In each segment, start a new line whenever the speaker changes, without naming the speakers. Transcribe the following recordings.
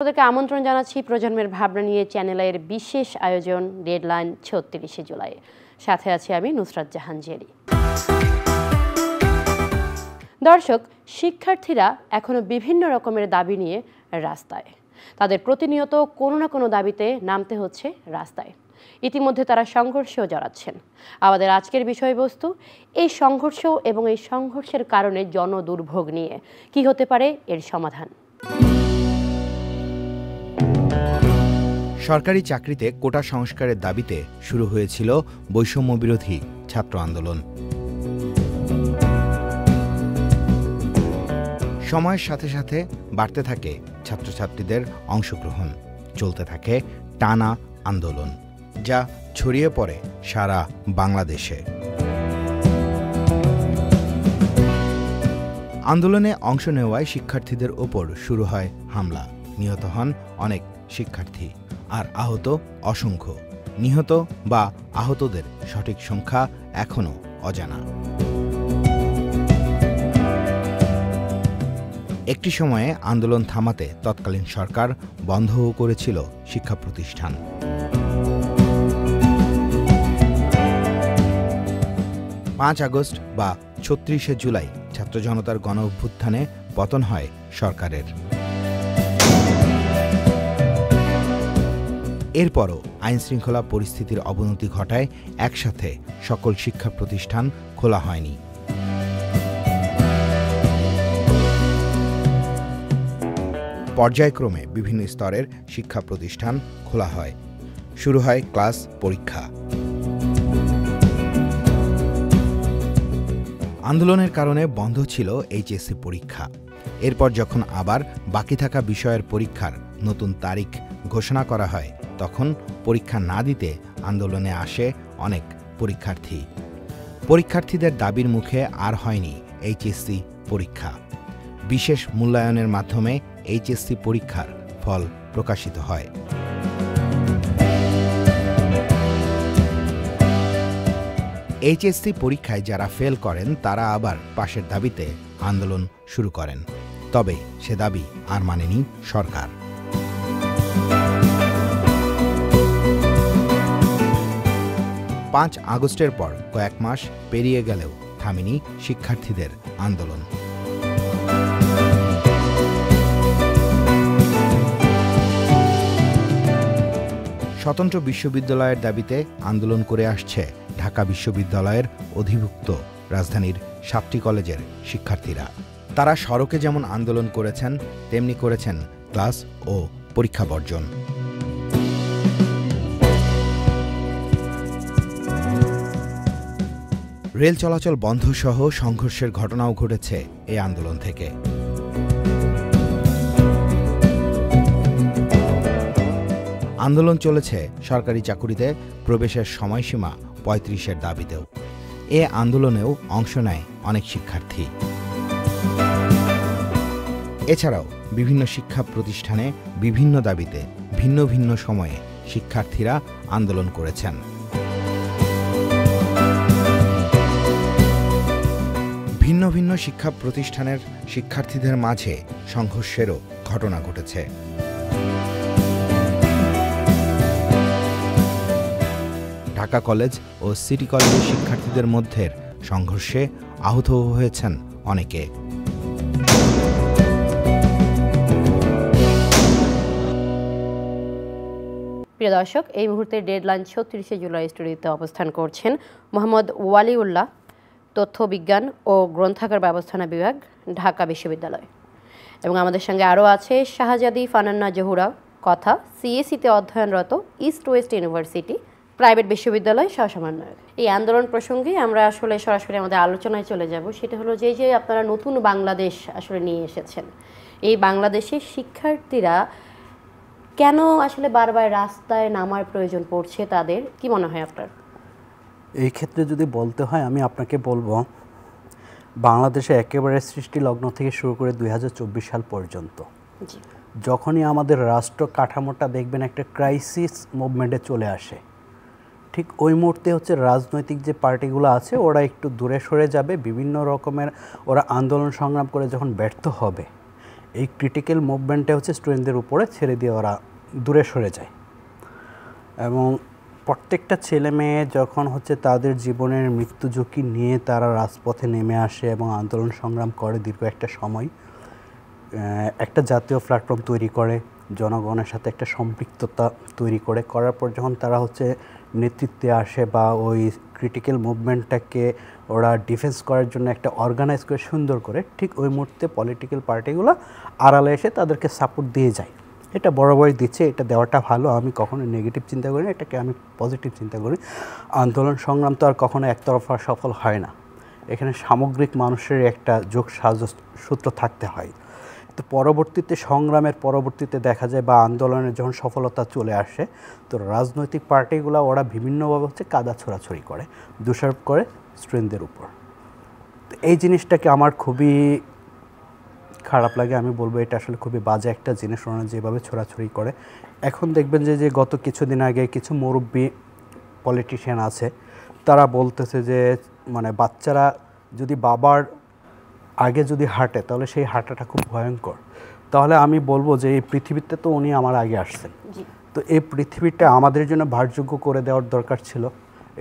আপনাদেরকে আমন্ত্রণ জানাচ্ছি প্রজন্মের ভাবনা নিয়ে চ্যানেলের বিশেষ আয়োজন ডেডলাইন ৩৬শে জুলাই। সাথে আছি আমি নুসরাত জাহান জেরি। দর্শক, শিক্ষার্থীরা এখনো বিভিন্ন রকমের দাবি নিয়ে রাস্তায়। তাদের প্রতিনিয়ত কোনো না কোনো দাবিতে নামতে হচ্ছে রাস্তায়। ইতিমধ্যে তারা সংঘর্ষেও জড়াচ্ছেন। আমাদের আজকের বিষয়বস্তু এই সংঘর্ষ এবং এই সংঘর্ষের কারণে জনদুর্ভোগ নিয়ে কি হতে পারে এর সমাধান।
সরকারি চাকরিতে কোটা সংস্কারের দাবিতে শুরু হয়েছিল বৈষম্য বিরোধী ছাত্র আন্দোলন। সময়ের সাথে সাথে বাড়তে থাকে ছাত্রছাত্রীদের অংশগ্রহণ, চলতে থাকে টানা আন্দোলন, যা ছড়িয়ে পড়ে সারা বাংলাদেশে। আন্দোলনে অংশ নেওয়ায় শিক্ষার্থীদের ওপর শুরু হয় হামলা, নিহত হন অনেক শিক্ষার্থী, আর আহত অসংখ্য। নিহত বা আহতদের সঠিক সংখ্যা এখনও অজানা। একটি সময়ে আন্দোলন থামাতে তৎকালীন সরকার বন্ধও করেছিল শিক্ষা প্রতিষ্ঠান। ৫ আগস্ট বা ৩৬শে জুলাই ছাত্র জনতার গণ অভ্যুত্থানে পতন হয় সরকারের। এরপরও আইনশৃঙ্খলা পরিস্থিতির অবনতি ঘটায় একসাথে সকল শিক্ষা প্রতিষ্ঠান খোলা হয়নি। পর্যায়ক্রমে বিভিন্ন স্তরের শিক্ষা প্রতিষ্ঠান খোলা হয়, শুরু হয় ক্লাস পরীক্ষা। আন্দোলনের কারণে বন্ধ ছিল এইচএসসি পরীক্ষা। এরপর যখন আবার বাকি থাকা বিষয়ের পরীক্ষার নতুন তারিখ ঘোষণা করা হয়, তখন পরীক্ষা না দিতে আন্দোলনে আসে অনেক পরীক্ষার্থী। পরীক্ষার্থীদের দাবির মুখে আর হয়নি এইচএসসি পরীক্ষা। বিশেষ মূল্যায়নের মাধ্যমে এইচএসসি পরীক্ষার ফল প্রকাশিত হয়। এইচএসসি পরীক্ষায় যারা ফেল করেন তারা আবার পাশের দাবিতে আন্দোলন শুরু করেন। তবে সে দাবি আর মানেনি সরকার। ৫ আগস্টের পর কয়েক মাস পেরিয়ে গেলেও থামেনি শিক্ষার্থীদের আন্দোলন। স্বতন্ত্র বিশ্ববিদ্যালয়ের দাবিতে আন্দোলন করে আসছে ঢাকা বিশ্ববিদ্যালয়ের অধিভুক্ত রাজধানীর ৭টি কলেজের শিক্ষার্থীরা। তারা সড়কে যেমন আন্দোলন করেছেন, তেমনি করেছেন ক্লাস ও পরীক্ষা বর্জন। রেল চলাচল বন্ধ সহ সংঘর্ষের ঘটনাও ঘটেছে এই আন্দোলন থেকে। আন্দোলন চলেছে সরকারি চাকুরিতে প্রবেশের সময়সীমা ৩৫-এর দাবিতেও। এ আন্দোলনেও অংশ নেয় অনেক শিক্ষার্থী। এছাড়াও বিভিন্ন শিক্ষা প্রতিষ্ঠানে বিভিন্ন দাবিতে ভিন্ন ভিন্ন সময়ে শিক্ষার্থীরা আন্দোলন করেছেন। ভিন্ন ভিন্ন শিক্ষা প্রতিষ্ঠানের শিক্ষার্থীদের মাঝে সংঘর্ষেরও ঘটনা ঘটেছে। ঢাকা কলেজ ও সিটি কলেজের শিক্ষার্থীদের মধ্যে সংঘর্ষে আহত হয়েছেন অনেকে।
প্রিয় দর্শক, এই মুহূর্তে ডেডলাইন ৩৬শে জুলাই স্টুডিওতে অবস্থান করছেন মোহাম্মদ ওয়ালিউল্লাহ, তথ্য বিজ্ঞান ও গ্রন্থাগার ব্যবস্থাপনা বিভাগ, ঢাকা বিশ্ববিদ্যালয়। এবং আমাদের সঙ্গে আরও আছে শাহজাদি ফানান্না জহুরা, কথা, সিএসিতে অধ্যয়নরত, ইস্ট ওয়েস্ট ইউনিভার্সিটি প্রাইভেট বিশ্ববিদ্যালয় সহসমন্বয়ক। এই আন্দোলন প্রসঙ্গে আমরা আসলে সরাসরি আমাদের আলোচনায় চলে যাব। সেটা হলো যে আপনারা নতুন বাংলাদেশ আসলে নিয়ে এসেছেন। এই বাংলাদেশের শিক্ষার্থীরা কেন আসলে বারবার রাস্তায় নামার প্রয়োজন পড়ছে, তাদের কি মনে হয় আপনার?
এই ক্ষেত্রে যদি বলতে হয়, আমি আপনাকে বলবো বাংলাদেশে একেবারে সৃষ্টি লগ্ন থেকে শুরু করে ২০২৪ সাল পর্যন্ত যখনই আমাদের রাষ্ট্র কাঠামোটা দেখবেন একটা ক্রাইসিস মুভমেন্টে চলে আসে, ঠিক ওই মুহূর্তে হচ্ছে রাজনৈতিক যে পার্টিগুলো আছে ওরা একটু দূরে সরে যাবে, বিভিন্ন রকমের ওরা আন্দোলন সংগ্রাম করে যখন ব্যর্থ হবে, এই ক্রিটিক্যাল মুভমেন্টে হচ্ছে স্টুডেন্টদের উপরে ছেড়ে দিয়ে ওরা দূরে সরে যায়। এবং প্রত্যেকটা ছেলে মেয়ে যখন হচ্ছে তাদের জীবনের মৃত্যু ঝুঁকি নিয়ে তারা রাজপথে নেমে আসে এবং আন্দোলন সংগ্রাম করে দীর্ঘ একটা সময়, একটা জাতীয় প্ল্যাটফর্ম তৈরি করে, জনগণের সাথে একটা সম্পৃক্ততা তৈরি করার পর যখন তারা হচ্ছে নেতৃত্বে আসে বা ওই ক্রিটিক্যাল মুভমেন্টটাকে ওরা ডিফেন্স করার জন্য একটা অর্গানাইজ করে সুন্দর করে, ঠিক ওই মুহূর্তে পলিটিক্যাল পার্টিগুলো আড়ালে এসে তাদেরকে সাপোর্ট দিয়ে যায়। এটা বরাবরই দিচ্ছে, এটা দেওয়াটা ভালো। আমি কখনো নেগেটিভ চিন্তা করি না, এটাকে আমি পজিটিভ চিন্তা করি। আন্দোলন সংগ্রাম তো আর কখনো একতরফা সফল হয় না, এখানে সামগ্রিক মানুষের একটা যোগ সূত্র থাকতে হয়। তো পরবর্তীতে সংগ্রামের পরবর্তীতে দেখা যায় বা আন্দোলনের যখন সফলতা চলে আসে, তো রাজনৈতিক পার্টিগুলো ওরা বিভিন্নভাবে হচ্ছে কাদা ছোড়াছড়ি করে, দোষারোপ করে স্টুডেন্টদের উপর। তো এই জিনিসটাকে আমার খুবই খারাপ লাগে। আমি বলবো এটা আসলে খুবই বাজে একটা জিনিস, ওরা যেভাবে ছোড়াছড়ি করে। এখন দেখবেন যে গত কিছুদিন আগে কিছু মুরব্বী পলিটিশিয়ান আছে, তারা বলতেছে যে মানে বাচ্চারা যদি বাবার আগে যদি হাঁটে তাহলে সেই হাঁটাটা খুব ভয়ঙ্কর। তাহলে আমি বলবো যে এই পৃথিবীতে তো উনি আমার আগে আসছেন, তো এই পৃথিবীটা আমাদের জন্য ভারযোগ্য করে দেওয়ার দরকার ছিল।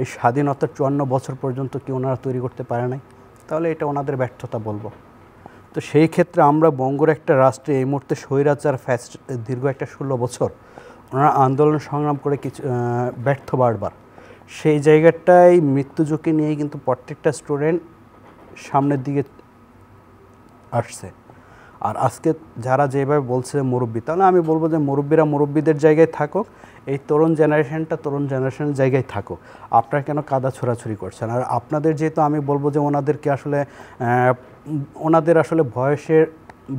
এই স্বাধীনতার 54 বছর পর্যন্ত কি ওনারা তৈরি করতে পারে নাই? তাহলে এটা ওনাদের ব্যর্থতা বলবো। তো সেই ক্ষেত্রে আমরা বঙ্গর একটা রাষ্ট্রে এই মুহূর্তে স্বৈরাচার ফ্যাসিস্ট দীর্ঘ একটা 16 বছর ওনারা আন্দোলন সংগ্রাম করে কিছু ব্যর্থ বারবার, সেই জায়গাটায় মৃত্যু ঝুঁকি নিয়েই কিন্তু প্রত্যেকটা স্টুডেন্ট সামনের দিকে আসছে। আর আজকে যারা যেভাবে বলছে মুরব্বী, তাহলে আমি বলবো যে মুরব্বীরা মুরব্বীদের জায়গায় থাকুক, এই তরুণ জেনারেশনটা তরুণ জেনারেশনের জায়গায় থাকুক। আপনারা কেন কাদা ছোড়াছুড়ি করছেন? আর আপনাদের যেহেতু আমি বলবো যে ওনাদেরকে আসলে ওনাদের আসলে বয়সের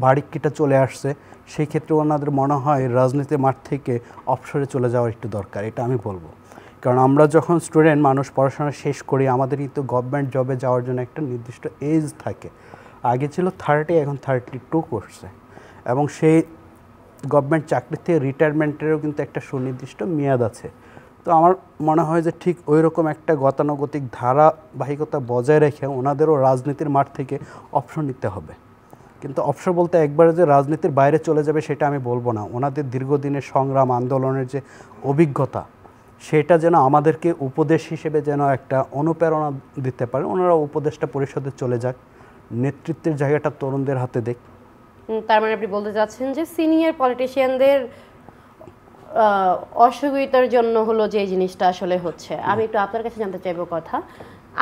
বাড়িকিটা চলে আসছে, সেই ক্ষেত্রে ওনাদের মনে হয় রাজনীতির মাঠ থেকে অবসরে চলে যাওয়ার একটু দরকার, এটা আমি বলবো। কারণ আমরা যখন স্টুডেন্ট মানুষ পড়াশোনা শেষ করি, আমাদের কিন্তু গভর্নমেন্ট জবে যাওয়ার জন্য একটা নির্দিষ্ট এজ থাকে। আগে ছিল 30, এখন 32 করছে। এবং সেই গভর্নমেন্ট চাকরি থেকে রিটায়ারমেন্টেরও কিন্তু একটা সুনির্দিষ্ট মেয়াদ আছে। তো আমার মনে হয় যে ঠিক ওই রকম একটা গতানুগতিক ধারাবাহিকতা বজায় রেখে ওনাদেরও রাজনীতির মাঠ থেকে অবসর নিতে হবে। কিন্তু অবসর বলতে একবারে যে রাজনীতির বাইরে চলে যাবে সেটা আমি বলবো না। ওনাদের দীর্ঘদিনের সংগ্রাম আন্দোলনের যে অভিজ্ঞতা, সেটা যেন আমাদেরকে উপদেশ হিসেবে যেন একটা অনুপ্রেরণা দিতে পারে। ওনারা উপদেষ্টা পরিষদে চলে যাক, নেতৃত্বের জায়গাটা তরুণদের হাতে দেখ।
তার মানে আপনি বলতে চাচ্ছেন যে সিনিয়র পলিটিশিয়ানদের অসুবিধার জন্য হলো যে এই জিনিসটা আসলে হচ্ছে। আমি একটু আপনার কাছে জানতে চাইবো কথা,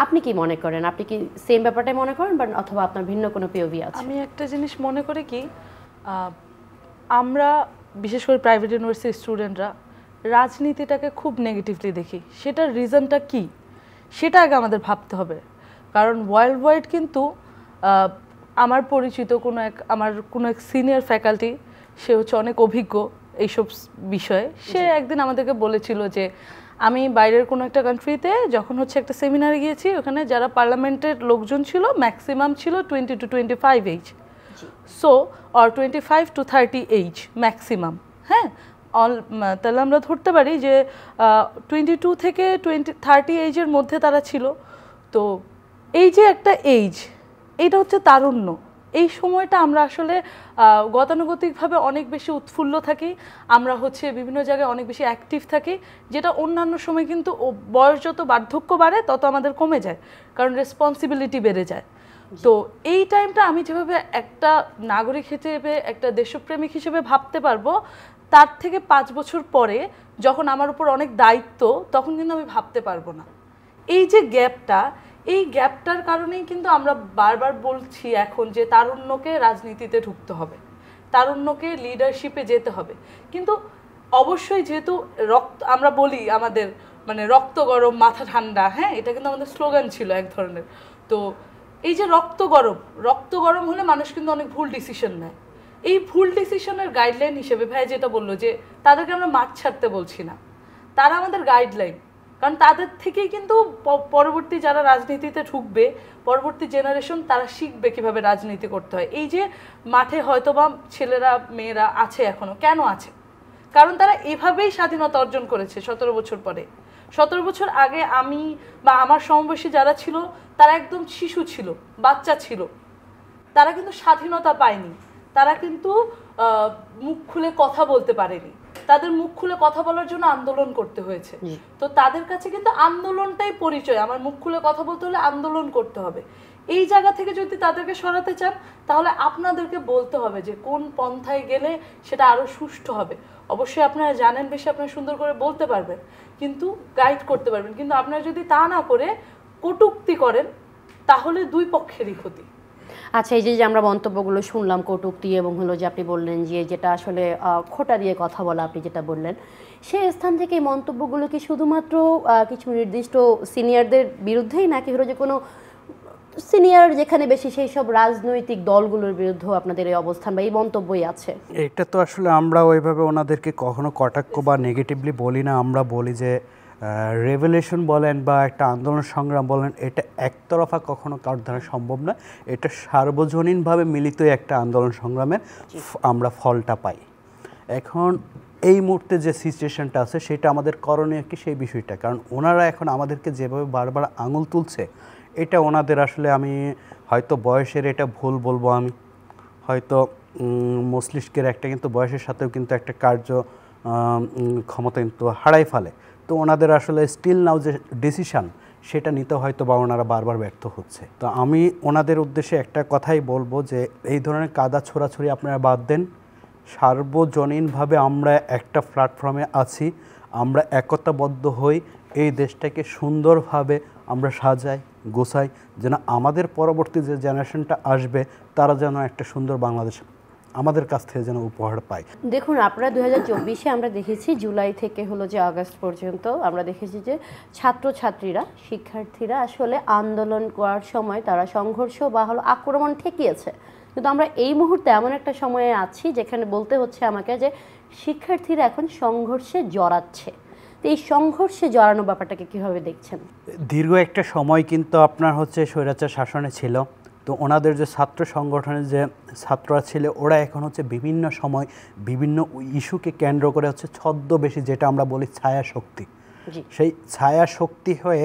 আপনি কি মনে করেন? আপনি কি সেম ব্যাপারটাই মনে করেন বা অথবা আপনার ভিন্ন কোনো পিওভি আছে?
আমি একটা জিনিস মনে করি কি, আমরা বিশেষ করে প্রাইভেট ইউনিভার্সিটির স্টুডেন্টরা রাজনীতিটাকে খুব নেগেটিভলি দেখি। সেটার রিজনটা কি সেটা আগে আমাদের ভাবতে হবে। কারণ ওয়ার্ল্ড ওয়াইড কিন্তু আমার পরিচিত আমার কোনো এক সিনিয়র ফ্যাকাল্টি, সে হচ্ছে অনেক অভিজ্ঞ এইসব বিষয়ে। সে একদিন আমাদেরকে বলেছিল যে আমি বাইরের কোনো একটা কান্ট্রিতে যখন হচ্ছে একটা সেমিনারে গিয়েছি, ওখানে যারা পার্লামেন্টের লোকজন ছিল ম্যাক্সিমাম ছিল 20 to 25 age, so or 25 to 30 age maximum. হ্যাঁ, তাহলে আমরা ধরতে পারি যে 22 থেকে 30 এজের মধ্যে তারা ছিল। তো এই যে একটা এজ, এইটা হচ্ছে তারুণ্য। এই সময়টা আমরা আসলে গতানুগতিকভাবে অনেক বেশি উৎফুল্ল থাকি, আমরা হচ্ছে বিভিন্ন জায়গায় অনেক বেশি অ্যাক্টিভ থাকি, যেটা অন্যান্য সময় কিন্তু বয়স যত বার্ধক্য বাড়ে তত আমাদের কমে যায়, কারণ রেসপন্সিবিলিটি বেড়ে যায়। তো এই টাইমটা আমি যেভাবে একটা নাগরিক হিসেবে, একটা দেশপ্রেমিক হিসেবে ভাবতে পারবো, তার থেকে 5 বছর পরে যখন আমার উপর অনেক দায়িত্ব, তখন কিন্তু আমি ভাবতে পারবো না। এই যে গ্যাপটা, এই গ্যাপটার কারণেই কিন্তু আমরা বারবার বলছি এখন যে তারুণ্যকে রাজনীতিতে ঢুকতে হবে, তারুণ্যকে লিডারশিপে যেতে হবে। কিন্তু অবশ্যই যেহেতু আমরা বলি আমাদের মানে রক্ত গরম মাথা ঠান্ডা, হ্যাঁ, এটা কিন্তু আমাদের স্লোগান ছিল এক ধরনের। তো এই যে রক্ত গরম হলে মানুষ কিন্তু অনেক ভুল ডিসিশন নেয়। এই ভুল ডিসিশনের গাইডলাইন হিসেবে ভাই যেটা বললো যে তাদেরকে আমরা মাঠ ছাড়তে বলছি না, তারা আমাদের গাইডলাইন। কারণ তাদের থেকেই কিন্তু পরবর্তী যারা রাজনীতিতে ঢুকবে, পরবর্তী জেনারেশন, তারা শিখবে কিভাবে রাজনীতি করতে হয়। এই যে মাঠে হয়তোবা ছেলেরা মেয়েরা আছে এখনো, কেন আছে? কারণ তারা এভাবেই স্বাধীনতা অর্জন করেছে 17 বছর পরে। 17 বছর আগে আমি বা আমার সমবয়সী যারা ছিল তারা একদম শিশু ছিল, বাচ্চা ছিল, তারা কিন্তু স্বাধীনতা পায়নি। তারা কিন্তু মুখ খুলে কথা বলতে পারেনি, তাদের মুখ খুলে কথা বলার জন্য আন্দোলন করতে হয়েছে। তো তাদের কাছে কিন্তু আন্দোলনটাই পরিচয়, আমার মুখ খুলে কথা বলতে হলে আন্দোলন করতে হবে। এই জায়গা থেকে যদি তাদেরকে সরাতে চান তাহলে আপনাদেরকে বলতে হবে যে কোন পন্থায় গেলে সেটা আরো সুষ্ঠু হবে। অবশ্যই আপনারা জানেন বেশি, আপনারা সুন্দর করে বলতে পারবেন, কিন্তু গাইড করতে পারবেন, কিন্তু আপনারা যদি তা না করে কটূক্তি করেন তাহলে দুই পক্ষেরই ক্ষতি।
আচ্ছা, এই যে আমরা মন্তব্যগুলো শুনলাম কটূক্তি এবং হলো যে আপনি বললেন যে যেটা আসলে খোঁটা দিয়ে কথা বলা, আপনি যেটা বললেন সেই স্থান থেকে এই মন্তব্যগুলো কি শুধুমাত্র কিছু নির্দিষ্ট সিনিয়রদের বিরুদ্ধেই, নাকি হলো যে কোনো সিনিয়র যেখানে বেশি সেই সব রাজনৈতিক দলগুলোর বিরুদ্ধেও আপনাদের এই অবস্থান বা এই মন্তব্যই আছে?
এটা তো আসলে আমরা ওইভাবে ওনাদেরকে কখনো কটাক্ষ বা নেগেটিভলি বলি না। আমরা বলি যে রেভলিউশন বলেন বা একটা আন্দোলন সংগ্রাম বলেন, এটা একতরফা কখনো কারোর দ্বারা সম্ভব না। এটা সার্বজনীনভাবে মিলিত একটা আন্দোলন সংগ্রামের আমরা ফলটা পাই। এখন এই মুহূর্তে যে সিচুয়েশনটা আছে সেটা আমাদের করণীয় কি সেই বিষয়টা, কারণ ওনারা এখন আমাদেরকে যেভাবে বারবার আঙুল তুলছে, এটা ওনাদের আসলে আমি হয়তো বয়সের এটা ভুল বলবো, আমি হয়তো মস্তিষ্কের একটা কিন্তু বয়সের সাথেও কিন্তু একটা কার্য ক্ষমতা কিন্তু হারাই ফেলে। তো ওনাদের আসলে স্টিল নাও যে ডিসিশান সেটা নিতে হয়তো বা ওনারা বারবার ব্যর্থ হচ্ছে। তো আমি ওনাদের উদ্দেশ্যে একটা কথাই বলবো যে এই ধরনের কাদা ছোড়াছড়ি আপনারা বাদ দেন। সার্বজনীনভাবে আমরা একটা প্ল্যাটফর্মে আছি, আমরা একতাবদ্ধ হই, এই দেশটাকে সুন্দরভাবে আমরা সাজাই গোছাই, যেন আমাদের পরবর্তী যে জেনারেশনটা আসবে তারা যেন একটা সুন্দর বাংলাদেশ আমাদের কাছ থেকে যেন উপহার পায়।
দেখুন, আপনারা 2024-এ আমরা দেখেছি জুলাই থেকে হলো যে আগস্ট পর্যন্ত আমরা দেখেছি যে ছাত্রছাত্রীরা, শিক্ষার্থীরা আসলে আন্দোলন করার সময় তারা সংঘর্ষ বা হলো আক্রমণ ঠেকিয়েছে। কিন্তু আমরা এই মুহূর্তে এমন একটা সময়ে আছি যেখানে বলতে হচ্ছে আমাকে যে শিক্ষার্থীরা এখন সংঘর্ষে জড়াচ্ছে। তো এই সংঘর্ষে জড়ানো ব্যাপারটাকে কীভাবে দেখছেন?
দীর্ঘ একটা সময় কিন্তু আপনার হচ্ছে স্বৈরাচার শাসনে ছিল। তো ওনাদের যে ছাত্র সংগঠনের যে ছাত্ররা ছিল, ওরা এখন হচ্ছে বিভিন্ন সময় বিভিন্ন ইস্যুকে কেন্দ্র করে হচ্ছে ছদ্মবেশী, যেটা আমরা বলি ছায়া শক্তি, সেই ছায়া শক্তি হয়ে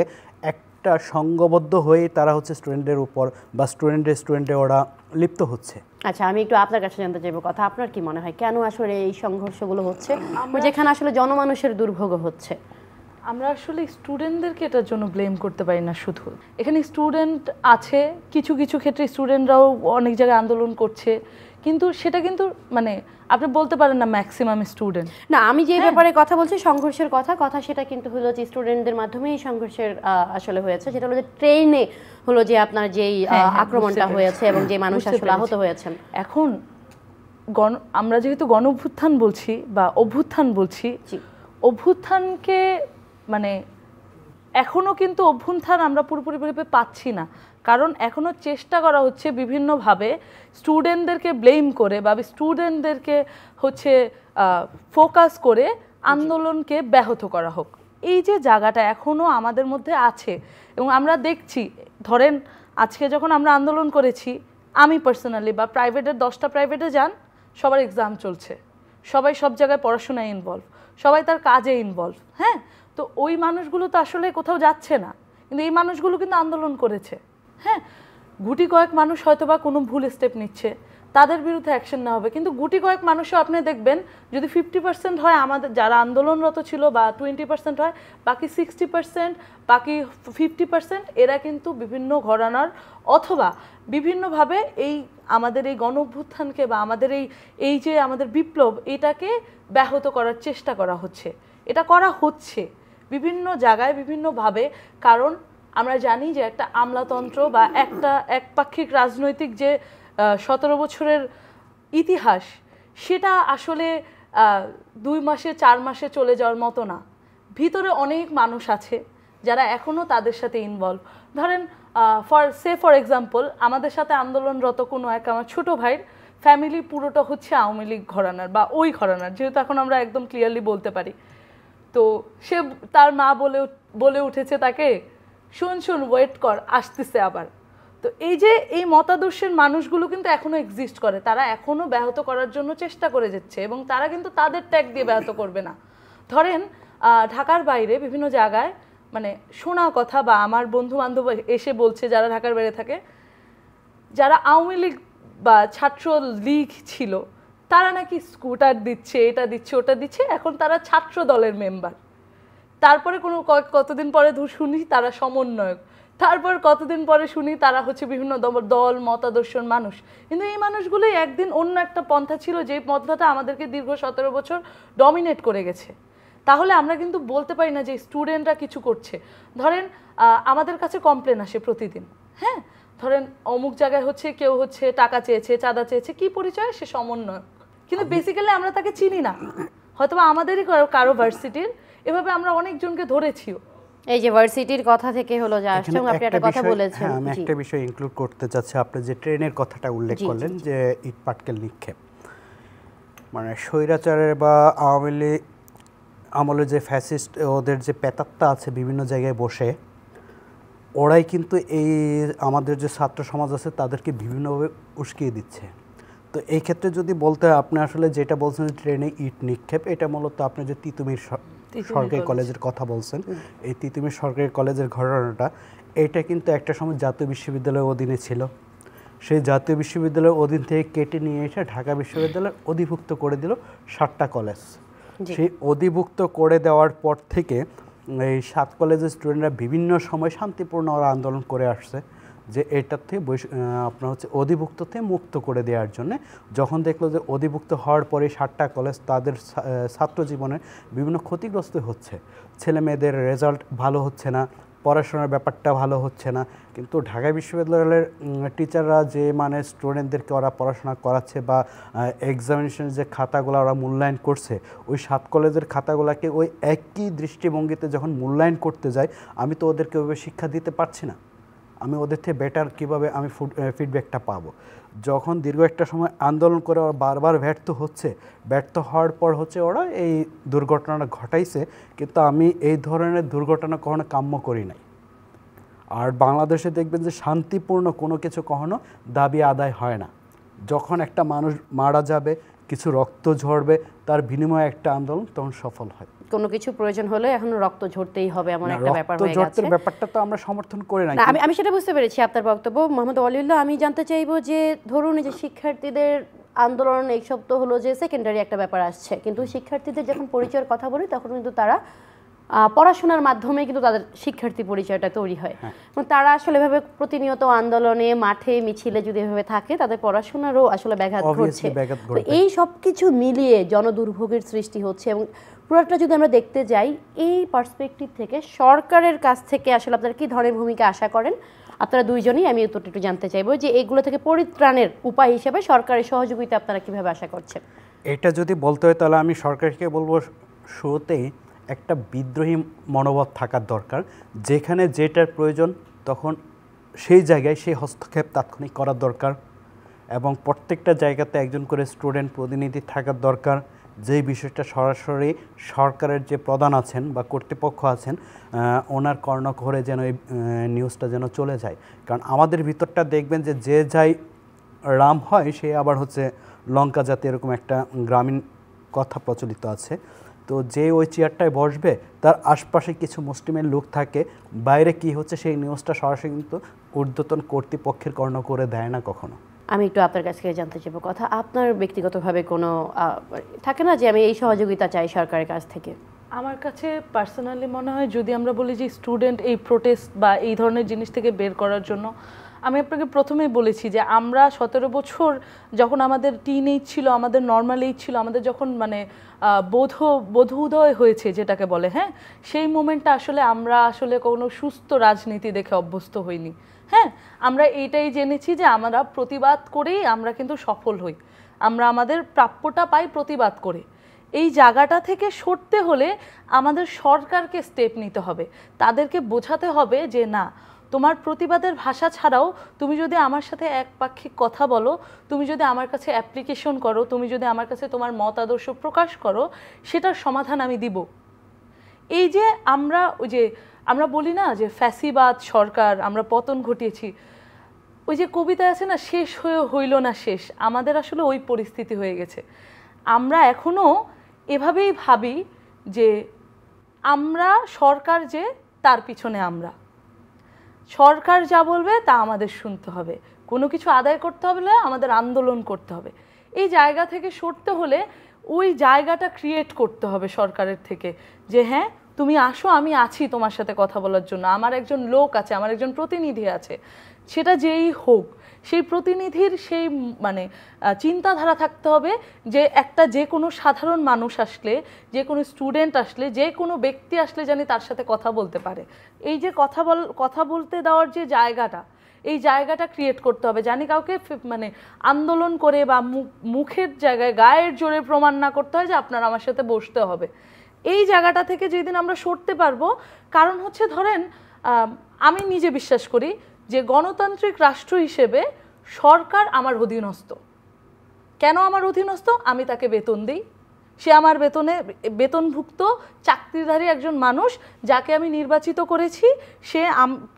একটা সংঘবদ্ধ হয়ে তারা হচ্ছে স্টুডেন্টের উপর বা স্টুডেন্টে ওরা লিপ্ত হচ্ছে।
আচ্ছা, আমি একটু আপনার কাছে জানতে চাইবো কথা, আপনার কি মনে হয় কেন আসলে এই সংঘর্ষগুলো হচ্ছে, যেখানে আসলে জনমানুষের দুর্ভোগ হচ্ছে?
আমরা আসলে স্টুডেন্টদেরকে এটার জন্য ব্লেম করতে পারি না। শুধু এখানে স্টুডেন্ট আছে, কিছু কিছু ক্ষেত্রে স্টুডেন্টরাও অনেক জায়গায় আন্দোলন করছে, কিন্তু সেটা কিন্তু মানে আপনি বলতে পারেন না ম্যাক্সিমাম স্টুডেন্ট
না। আমি যে ব্যাপারে কথা বলছি সংঘর্ষের কথা সেটা কিন্তু হলো যে স্টুডেন্টদের মাধ্যমেই সংঘর্ষের আসলে হয়েছে, যেটা হলো যে ট্রেনে হলো যে আপনার যেই আক্রমণটা হয়েছে এবং যে মানুষ আসলে আহত হয়েছেন।
এখন আমরা যেহেতু গণ অভ্যুত্থান বলছি বা অভ্যুত্থান বলছি, অভ্যুত্থানকে মানে এখনো কিন্তু অভ্যুত্থান আমরা পুরোপুরিভাবে পাচ্ছি না, কারণ এখনো চেষ্টা করা হচ্ছে বিভিন্নভাবে স্টুডেন্টদেরকে ব্লেম করে বা স্টুডেন্টদেরকে হচ্ছে ফোকাস করে আন্দোলনকে ব্যাহত করা হোক। এই যে জায়গাটা এখনো আমাদের মধ্যে আছে এবং আমরা দেখছি, ধরেন আজকে যখন আমরা আন্দোলন করেছি, আমি পার্সোনালি বা প্রাইভেটের 10টা প্রাইভেটে যান, সবার এক্সাম চলছে, সবাই সব জায়গায় পড়াশোনায় ইনভলভ, সবাই তার কাজে ইনভলভ। হ্যাঁ, তো ওই মানুষগুলো তো আসলে কোথাও যাচ্ছে না, কিন্তু এই মানুষগুলো কিন্তু আন্দোলন করেছে। হ্যাঁ, গুটি কয়েক মানুষ হয়তো বা কোনো ভুল স্টেপ নিচ্ছে, তাদের বিরুদ্ধে অ্যাকশন নেওয়া হবে, কিন্তু গুটি কয়েক মানুষও আপনি দেখবেন যদি 50% হয় আমাদের যারা আন্দোলনরত ছিল বা 20% হয়, বাকি 60%, বাকি 50% এরা কিন্তু বিভিন্ন ঘরানার অথবা বিভিন্নভাবে এই আমাদের এই গণ অভ্যুত্থানকে বা আমাদের এই যে আমাদের বিপ্লব, এটাকে ব্যাহত করার চেষ্টা করা হচ্ছে। এটা করা হচ্ছে বিভিন্ন জায়গায় বিভিন্নভাবে, কারণ আমরা জানি যে একটা আমলাতন্ত্র বা একটা একপাক্ষিক রাজনৈতিক যে 17 বছরের ইতিহাস, সেটা আসলে 2 মাসে 4 মাসে চলে যাওয়ার মতো না। ভিতরে অনেক মানুষ আছে যারা এখনও তাদের সাথে ইনভলভ। ধরেন ফর এক্সাম্পল আমাদের সাথে আন্দোলনরত কোনো এক আমার ছোটো ভাইয়ের ফ্যামিলি পুরোটা হচ্ছে আওয়ামী লীগ ঘরানার বা ওই ঘরানার, যেহেতু এখন আমরা একদম ক্লিয়ারলি বলতে পারি। তো সে তার মা বলে উঠেছে তাকে, শুন ওয়েট কর, আসতেছে আবার। তো এই যে এই মতাদর্শের মানুষগুলো কিন্তু এখনো এক্সিস্ট করে, তারা এখনো ব্যাহত করার জন্য চেষ্টা করে যাচ্ছে এবং তারা কিন্তু তাদের ট্যাগ দিয়ে ব্যাহত করবে না। ধরেন ঢাকার বাইরে বিভিন্ন জায়গায় মানে শোনা কথা বা আমার বন্ধু বান্ধব এসে বলছে যারা ঢাকার বাইরে থাকে, যারা আওয়ামী লীগ বা ছাত্র লীগ ছিল, তারা নাকি স্কুটার দিচ্ছে, এটা দিচ্ছে, ওটা দিচ্ছে, এখন তারা ছাত্র দলের মেম্বার। তারপরে কতদিন পরে শুনি তারা সমন্বয়ক, তারপর কতদিন পরে শুনি তারা হচ্ছে বিভিন্ন দল মতাদর্শের মানুষ। কিন্তু এই মানুষগুলোই একদিন অন্য একটা পন্থা ছিল, যে পন্থাটা আমাদেরকে দীর্ঘ 17 বছর ডমিনেট করে গেছে। তাহলে আমরা কিন্তু বলতে পারি না যে স্টুডেন্টরা কিছু করছে। ধরেন আমাদের কাছে কমপ্লেন আসে প্রতিদিন, হ্যাঁ, ধরেন অমুক জায়গায় হচ্ছে কেউ হচ্ছে টাকা চেয়েছে, চাঁদা চেয়েছে, কি পরিচয়, সে সমন্বয়ক, কিন্তু বেসিক্যালি আমরা তাকে চিনি না, হয়তোবা আমাদেরই কারো ভার্সিটির। এভাবে আমরা অনেকজনকে ধরেছিও।
এই যে ভার্সিটির কথা থেকে হলো যে আসলে আপনি একটা কথা বলেছেন,
আমি একটা বিষয় ইনক্লুড করতে চাচ্ছি। আপনি যে ট্রেনের কথাটা উল্লেখ করলেন, যে ইট পাটকেল নিক্ষেপ, মানে স্বৈরাচারের বা আওয়ামী লীগ আমলে যে ফ্যাসিস্ট ওদের যে পেতাত্তা আছে বিভিন্ন জায়গায় বসে, ওরাই কিন্তু এই আমাদের যে ছাত্র সমাজ আছে তাদেরকে বিভিন্নভাবে উস্কিয়ে দিচ্ছে। তো এই ক্ষেত্রে যদি বলতে হয়, আপনি আসলে যেটা বলছেন ট্রেনে ইট নিক্ষেপ, এটা মূলত আপনি যে তিতুমির সরকারি কলেজের কথা বলছেন, এই তিতুমির সরকারি কলেজের ঘটনাটা, এটা কিন্তু একটা সময় জাতীয় বিশ্ববিদ্যালয়ের অধীনে ছিল। সেই জাতীয় বিশ্ববিদ্যালয়ের অধীন থেকে কেটে নিয়ে এসে ঢাকা বিশ্ববিদ্যালয়ের অধিভুক্ত করে দিল 7টা কলেজ। সেই অধিভুক্ত করে দেওয়ার পর থেকে এই 7 কলেজের স্টুডেন্টরা বিভিন্ন সময় শান্তিপূর্ণ আন্দোলন করে আসছে যে এটার থেকে আপনার হচ্ছে অধিভুক্ত থেকে মুক্ত করে দেওয়ার জন্য। যখন দেখলো যে অধিভুক্ত হওয়ার পরে 7টা কলেজ তাদের ছাত্র জীবনে বিভিন্ন ক্ষতিগ্রস্ত হচ্ছে, ছেলে মেয়েদের রেজাল্ট ভালো হচ্ছে না, পড়াশোনার ব্যাপারটা ভালো হচ্ছে না, কিন্তু ঢাকা বিশ্ববিদ্যালয়ের টিচাররা যে মানে স্টুডেন্টদেরকে ওরা পড়াশোনা করাচ্ছে বা এক্সামিনেশনের যে খাতাগুলো ওরা মূল্যায়ন করছে, ওই 7 কলেজের খাতাগুলোকে ওই একই দৃষ্টিভঙ্গিতে যখন মূল্যায়ন করতে যায়, আমি তো ওদেরকে ওইভাবে শিক্ষা দিতে পারছি না, আমি ওদের থেকে বেটার কীভাবে আমি ফিডব্যাকটা পাবো। যখন দীর্ঘ একটা সময় আন্দোলন করে ওরা বারবার ব্যর্থ হওয়ার পর হচ্ছে ওরা এই দুর্ঘটনাটা ঘটাইছে। কিন্তু আমি এই ধরনের দুর্ঘটনা কখনো কাম্য করি নাই। আর বাংলাদেশে দেখবেন যে শান্তিপূর্ণ কোনো কিছু কখনো দাবি আদায় হয় না। যখন একটা মানুষ মারা যাবে, কিছু রক্ত ঝরবে, তার বিনিময়ে একটা আন্দোলন তখন সফল হয়।
কোনো কিছু প্রয়োজন হলে এখন রক্ত ঝরতেই হবে এমন একটা ব্যাপার হয়ে গেছে।
রক্ত ব্যাপারটা তো আমরা সমর্থন করি না।
আমি সেটা বুঝতে পেরেছি আপনার বক্তব্য মোহাম্মদ ওয়ালিউল্লাহ। আমি জানতে চাইবো যে ধরুন এই যে শিক্ষার্থীদের আন্দোলন এইসব তো হলো যে সেকেন্ডারি একটা ব্যাপার আসছে, কিন্তু শিক্ষার্থীদের যখন পরিচয়ের কথা বলি তখন কিন্তু তারা পড়াশোনার মাধ্যমে কিন্তু তাদের শিক্ষার্থী পরিচয়টা তৈরি হয়। এবং তারা আসলে এভাবে প্রতিনিয়ত আন্দোলনে মাঠে মিছিলে যদি এভাবে থাকে, তাদের পড়াশোনারও আসলে ব্যাঘাত ঘটছে। তো এই সব কিছু মিলিয়ে জনদুর্ভোগের সৃষ্টি হচ্ছে। এবং পুরোটা যদি আমরা দেখতে যাই এই পার্সপেক্টিভ থেকে, সরকারের কাছ থেকে আসলে আপনারা কী ধরনের ভূমিকা আশা করেন? আপনারা দুইজনই, আমি উত্তরটা একটু জানতে চাইবো যে এগুলো থেকে পরিত্রাণের উপায় হিসেবে সরকারের সহযোগিতা আপনারা কীভাবে আশা করছেন?
এটা যদি বলতে হয় তাহলে আমি সরকারকে বলবো শুরুতেই একটা বিদ্রোহী মনোভাব থাকার দরকার, যেখানে যেটার প্রয়োজন তখন সেই জায়গায় সেই হস্তক্ষেপ তাৎক্ষণিক করার দরকার। এবং প্রত্যেকটা জায়গাতে একজন করে স্টুডেন্ট প্রতিনিধি থাকার দরকার, যেই বিষয়টা সরাসরি সরকারের যে প্রধান আছেন বা কর্তৃপক্ষ আছেন ওনার কর্ণঘরে যেন এই নিউজটা যেন চলে যায়। কারণ আমাদের ভিতরটা দেখবেন যে যাই রাম হয় সে আবার হচ্ছে লঙ্কা জাতি, এরকম একটা গ্রামীণ কথা প্রচলিত আছে। তো যে ওই চেয়ারটায় বসবে তার আশপাশে কিছু মুসলিমের লোক থাকে, বাইরে কি হচ্ছে সেই নিউজটা সরাসরি কিন্তু ঊর্ধ্বতন কর্তৃপক্ষের কর্ণ করে দেয় না কখনো।
আমি একটু আপনার কাছ থেকে জানতে চাইবো কথা, আপনার ব্যক্তিগতভাবে কোনো থাকে না যে আমি এই সহযোগিতা চাই সরকারের কাছ থেকে?
আমার কাছে পার্সোনালি মনে হয় যদি আমরা বলি যে স্টুডেন্ট এই প্রোটেস্ট বা এই ধরনের জিনিস থেকে বের করার জন্য, আমি আপনাকে প্রথমেই বলেছি যে আমরা 17 বছর যখন আমাদের টিন এইজ ছিল, আমাদের নর্মাল এইজ ছিল, আমাদের যখন মানে বোধোদয় হয়েছে যেটাকে বলে, হ্যাঁ, সেই মোমেন্টটা আসলে আমরা আসলে কোনো সুস্থ রাজনীতি দেখে অভ্যস্ত হইনি। হ্যাঁ, আমরা এইটাই জেনেছি যে আমরা প্রতিবাদ করেই আমরা কিন্তু সফল হই, আমরা আমাদের প্রাপ্যটা পাই প্রতিবাদ করে। এই জায়গাটা থেকে সরতে হলে আমাদের সরকারকে স্টেপ নিতে হবে, তাদেরকে বোঝাতে হবে যে না, তোমার প্রতিবাদের ভাষা ছাড়াও তুমি যদি আমার সাথে একপাক্ষিক কথা বলো, তুমি যদি আমার কাছে অ্যাপ্লিকেশন করো, তুমি যদি আমার কাছে তোমার মত আদর্শ প্রকাশ করো, সেটার সমাধান আমি দিব। এই যে আমরা বলি না যে ফ্যাসিবাদ সরকার, আমরা পতন ঘটিয়েছি, ওই যে কবিতা আছে না, শেষ হইল না শেষ, আমাদের আসলে ওই পরিস্থিতি হয়ে গেছে। আমরা এখনও এভাবেই ভাবি যে আমরা সরকার, যে তার পিছনে আমরা, সরকার যা বলবে তা আমাদের শুনতে হবে। কোনো কিছু আদায় করতে হলে আমাদের আন্দোলন করতে হবে। এই জায়গা থেকে সরতে হলে ওই জায়গাটা ক্রিয়েট করতে হবে সরকারের থেকে, যে হ্যাঁ তুমি আসো, আমি আছি তোমার সাথে কথা বলার জন্য, আমার একজন লোক আছে, আমার একজন প্রতিনিধি আছে, সেটা যেই হোক। সেই প্রতিনিধির সেই মানে চিন্তাধারা থাকতে হবে যে একটা যে কোনো সাধারণ মানুষ আসলে, যে কোনো স্টুডেন্ট আসলে, যে কোনো ব্যক্তি আসলে জানি তার সাথে কথা বলতে পারে। এই যে কথা বলতে দেওয়ার যে জায়গাটা, এই জায়গাটা ক্রিয়েট করতে হবে। জানি কাউকে মানে আন্দোলন করে বা মুখের জায়গায় গায়ের জোরে প্রমাণ না করতে হয় যে আপনার আমার সাথে বসতে হবে। এই জায়গাটা থেকে যেদিন আমরা সরতে পারবো, কারণ হচ্ছে ধরেন আমি নিজে বিশ্বাস করি যে গণতান্ত্রিক রাষ্ট্র হিসেবে সরকার আমার অধীনস্থ। কেন আমার অধীনস্থ? আমি তাকে বেতন দিই, সে আমার বেতনভুক্ত চাকরিধারী একজন মানুষ, যাকে আমি নির্বাচিত করেছি। সে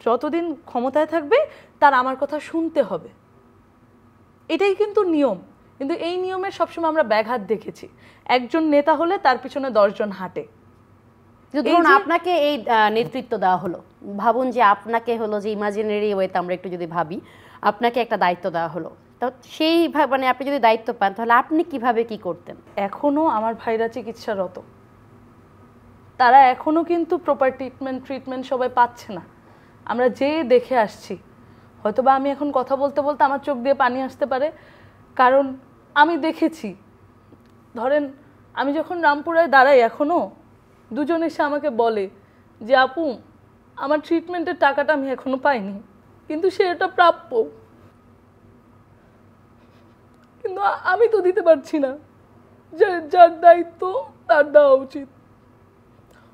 যতদিন ক্ষমতায় থাকবে তার আমার কথা শুনতে হবে, এটাই কিন্তু নিয়ম। কিন্তু এই নিয়মের সবসময় আমরা ব্যাঘাত দেখেছি। একজন নেতা হলে তার পিছনে 10 জন হাঁটে।
ধরুন আপনাকে এই নেতৃত্ব দেওয়া হলো, ভাবুন যে আপনাকে হলো যে ইমাজিনারি ওয়েতে আমরা একটু যদি ভাবি, আপনাকে একটা দায়িত্ব দেওয়া হলো, তো সেই মানে আপনি যদি দায়িত্ব পান তাহলে আপনি কিভাবে কি করতেন?
এখনো আমার ভাইরা চিকিৎসারত, তারা এখনো কিন্তু প্রপার ট্রিটমেন্ট সবাই পাচ্ছে না। আমরা যে দেখে আসছি, হয়তোবা আমি এখন কথা বলতে বলতে আমার চোখ দিয়ে পানি আসতে পারে, কারণ আমি দেখেছি। ধরেন আমি যখন রামপুরায় দাঁড়াই, এখনো দুজন এসে আমাকে বলে যে আপু আমার ট্রিটমেন্টের টাকাটা আমি এখনো পাইনি, কিন্তু সে এটা প্রাপ্য, কিন্তু আমি তো দিতে পারছি না। যার দায়িত্ব তার দেওয়া উচিত।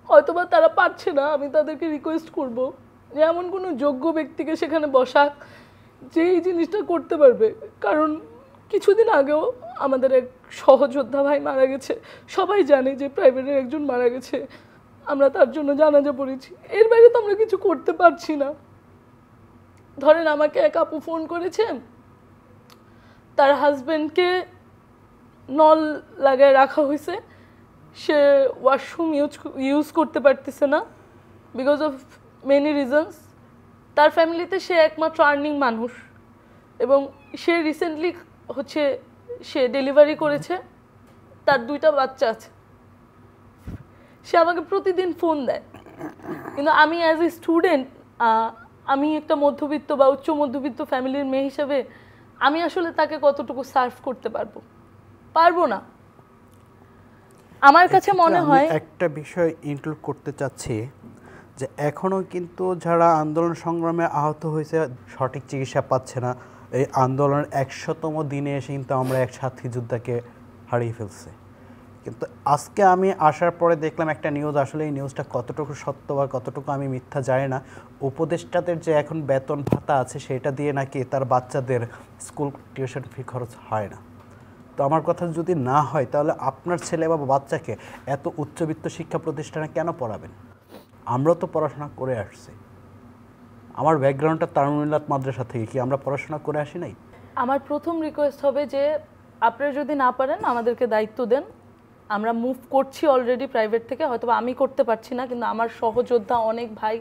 হয়তোবা তারা পারছে না, আমি তাদেরকে রিকোয়েস্ট করব যে এমন কোনো যোগ্য ব্যক্তিকে সেখানে বসাক যে এই জিনিসটা করতে পারবে। কারণ কিছুদিন আগেও আমাদের এক সহযোদ্ধা ভাই মারা গেছে, সবাই জানে যে প্রাইভেটের একজন মারা গেছে, আমরা তার জন্য জানাজা পড়েছি। এর বাইরে তো আমরা কিছু করতে পারছি না। ধরেন আমাকে এক আপু ফোন করেছে, তার হাজবেন্ডকে নল লাগায় রাখা হয়েছে, সে ওয়াশরুম ইউজ করতে পারতেছে না বিকজ অফ মেনি রিজনস। তার ফ্যামিলিতে সে একমাত্র আর্নিং মানুষ, এবং সে রিসেন্টলি সে ডেলিভারি করেছে, তার 2টা বাচ্চা আছে। সে আমাকে প্রতিদিন ফোন দেয়, কিন্তু আমি অ্যাজ এ স্টুডেন্ট, আমি একটা মধ্যবিত্ত বা উচ্চ মধ্যবিত্ত ফ্যামিলির মেয়ে হিসেবে আমি আসলে তাকে কতটুকু সার্ভ করতে পারবো না। আমার কাছে মনে হয়
একটা বিষয় ইনক্লুড করতে চাচ্ছি যে এখনো কিন্তু যারা আন্দোলন সংগ্রামে আহত হয়েছে, সঠিক চিকিৎসা পাচ্ছে না। এই আন্দোলনের 100তম দিনে এসে কিন্তু আমরা এক সাথী যোদ্ধাকে হারিয়ে ফেলছি। কিন্তু আজকে আমি আসার পরে দেখলাম একটা নিউজ, আসলে এই নিউজটা কতটুকু সত্য বা কতটুকু আমি মিথ্যা জানি না। উপদেষ্টাদের যে এখন বেতন ভাতা আছে সেটা দিয়ে নাকি তার বাচ্চাদের স্কুল টিউশন ফি খরচ হয় না। তো আমার কথা যদি না হয় তাহলে আপনার ছেলে বা বাচ্চাকে এত উচ্চবিত্ত শিক্ষা প্রতিষ্ঠানে কেন পড়াবেন? আমরাও তো পড়াশোনা করে আসছি। আমার ব্যাকগ্রাউন্ডটা তারুণিলাত মাদ্রাসা থেকে, কি আমরা পড়াশোনা করে আসি নাই?
আমার প্রথম রিকোয়েস্ট হবে যে আপনারা যদি না পারেন আমাদেরকে দায়িত্ব দেন। আমরা মুভ করছি অলরেডি প্রাইভেট থেকে, হয়তো আমি করতে পারছি না, কিন্তু আমার সহযোদ্ধা অনেক ভাই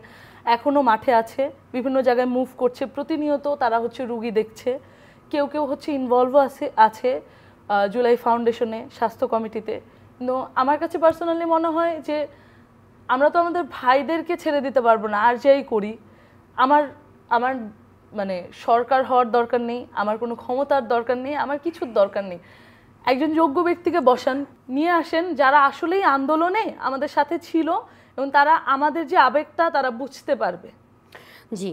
এখনও মাঠে আছে, বিভিন্ন জায়গায় মুভ করছে প্রতিনিয়ত। তারা রুগী দেখছে, কেউ ইনভলভও আছে জুলাই ফাউন্ডেশনে, স্বাস্থ্য কমিটিতে। কিন্তু আমার কাছে পার্সোনালি মনে হয় যে আমরা তো আমাদের ভাইদেরকে ছেড়ে দিতে পারবো না। আর যাই করি, আমার মানে সরকার হওয়ার দরকার নেই, আমার কোনো ক্ষমতার দরকার নেই, আমার কিছুর দরকার নেই। একজন যোগ্য ব্যক্তিকে বসান, নিয়ে আসেন যারা আসলেই আন্দোলনে আমাদের সাথে ছিল এবং তারা আমাদের যে আবেগটা তারা বুঝতে পারবে।
জি,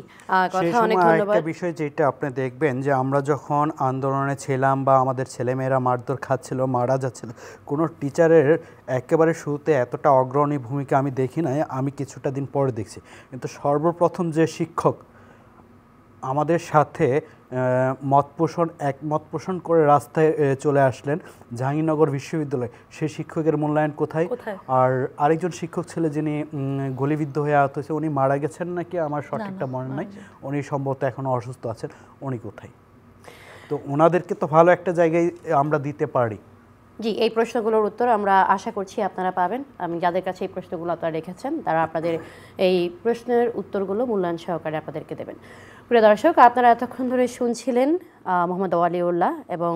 কথা অনেক ধন্যবাদ।
একটা বিষয় যেটা আপনি দেখবেন যে আমরা যখন আন্দোলনে ছিলাম বা আমাদের ছেলেমেয়েরা মারধর খাচ্ছিল, মারা যাচ্ছিল, কোনো টিচারের একেবারে শুরুতে এতটা অগ্রণী ভূমিকা আমি দেখি নাই, আমি কিছুটা দিন পরে দেখছি। কিন্তু সর্বপ্রথম যে শিক্ষক আমাদের সাথে মত পোষণ করে রাস্তায় চলে আসলেন জাহাঙ্গীরনগর বিশ্ববিদ্যালয়, সেই শিক্ষকের মূল্যায়ন কোথায়? আর আরেকজন শিক্ষক ছিল যিনি গুলিবিদ্ধ হয়ে আহত হয়েছে, উনি মারা গেছেন নাকি আমার সঠিকটা মনে নাই, উনি সম্ভবত এখনও অসুস্থ আছেন, উনি কোথায়? তো ওনাদেরকে তো ভালো একটা জায়গায় আমরা দিতে পারি।
জি, এই প্রশ্নগুলোর উত্তর আমরা আশা করছি আপনারা পাবেন। আমি যাদের কাছে এই প্রশ্নগুলো আপনারা রেখেছেন তারা আপনাদের এই প্রশ্নের উত্তরগুলো মূল্যায়ন সহকারে আপনাদেরকে দেবেন। প্রিয় দর্শক, আপনারা এতক্ষণ ধরে শুনছিলেন মোহাম্মদ ওয়ালিউল্লাহ এবং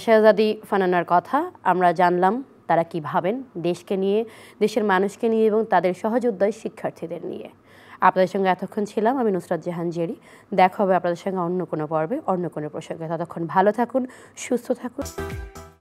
শেহজাদি ফানানার কথা। আমরা জানলাম তারা কি ভাবেন দেশকে নিয়ে, দেশের মানুষকে নিয়ে এবং তাদের সহযোদ্ধায় শিক্ষার্থীদের নিয়ে। আপনাদের সঙ্গে এতক্ষণ ছিলাম আমি নুসরাত জাহান জেরি। দেখা হবে আপনাদের সঙ্গে অন্য কোনো পর্বে, অন্য কোনো প্রসঙ্গে। ততক্ষণ ভালো থাকুন, সুস্থ থাকুন।